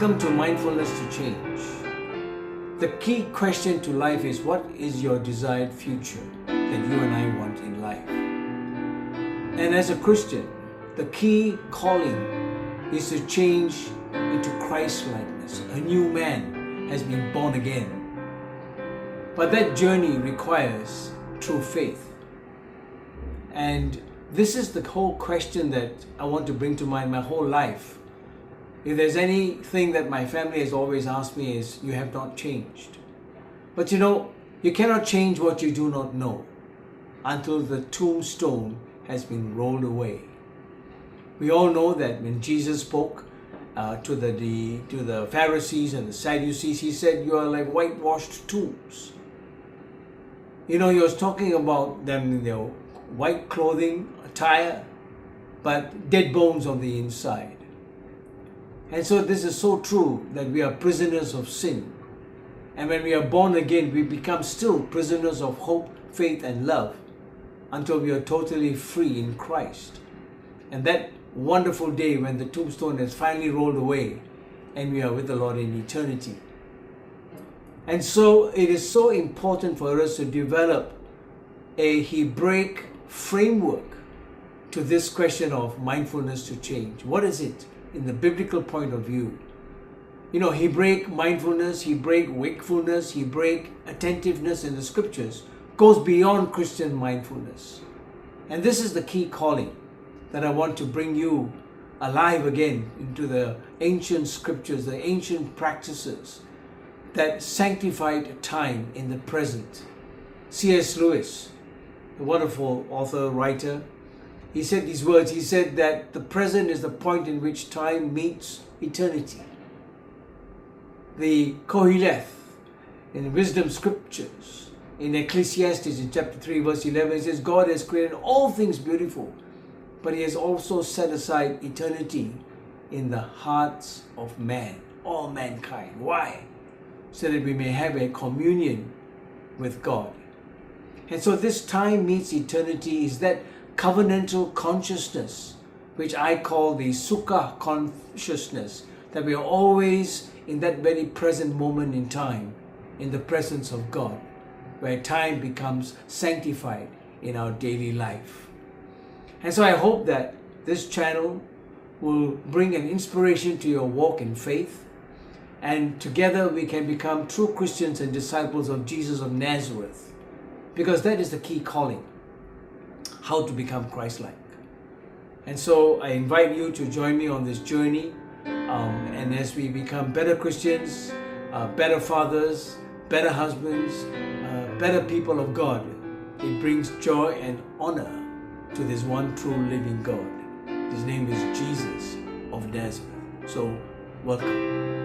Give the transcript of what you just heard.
Welcome to Mindfulness to Change. The key question to life is, what is your desired future that you and I want in life? And as a Christian, the key calling is to change into Christ-likeness. A new man has been born again. But that journey requires true faith. And this is the whole question that I want to bring to mind my whole life. If there's anything that my family has always asked me is, you have not changed. But you cannot change what you do not know until the tombstone has been rolled away. We all know that when Jesus spoke to the Pharisees and the Sadducees, he said, you are like whitewashed tombs. He was talking about them in their white clothing, attire, but dead bones on the inside. And so this is so true that we are prisoners of sin. And when we are born again, we become still prisoners of hope, faith, and love until we are totally free in Christ. And that wonderful day when the tombstone has finally rolled away and we are with the Lord in eternity. And so it is so important for us to develop a Hebraic framework to this question of mindfulness to change. What is it in the biblical point of view? Hebraic mindfulness, Hebraic wakefulness, Hebraic attentiveness in the scriptures goes beyond Christian mindfulness. And this is the key calling that I want to bring you alive again into the ancient scriptures, the ancient practices that sanctified time in the present. C.S. Lewis, a wonderful author, writer, he said these words. He said that the present is the point in which time meets eternity. The Koheleth in Wisdom Scriptures, in Ecclesiastes in chapter 3 verse 11, it says, God has created all things beautiful, but He has also set aside eternity in the hearts of man, all mankind. Why? So that we may have a communion with God. And so this time meets eternity is that covenantal consciousness, which I call the Sukkah consciousness, that we are always in that very present moment in time, in the presence of God, where time becomes sanctified in our daily life. And so I hope that this channel will bring an inspiration to your walk in faith, and together we can become true Christians and disciples of Jesus of Nazareth, because that is the key calling. How to become Christ-like. And so I invite you to join me on this journey, and as we become better Christians, better fathers, better husbands, better people of God, it brings joy and honor to this one true living God. His name is Jesus of Nazareth. So welcome.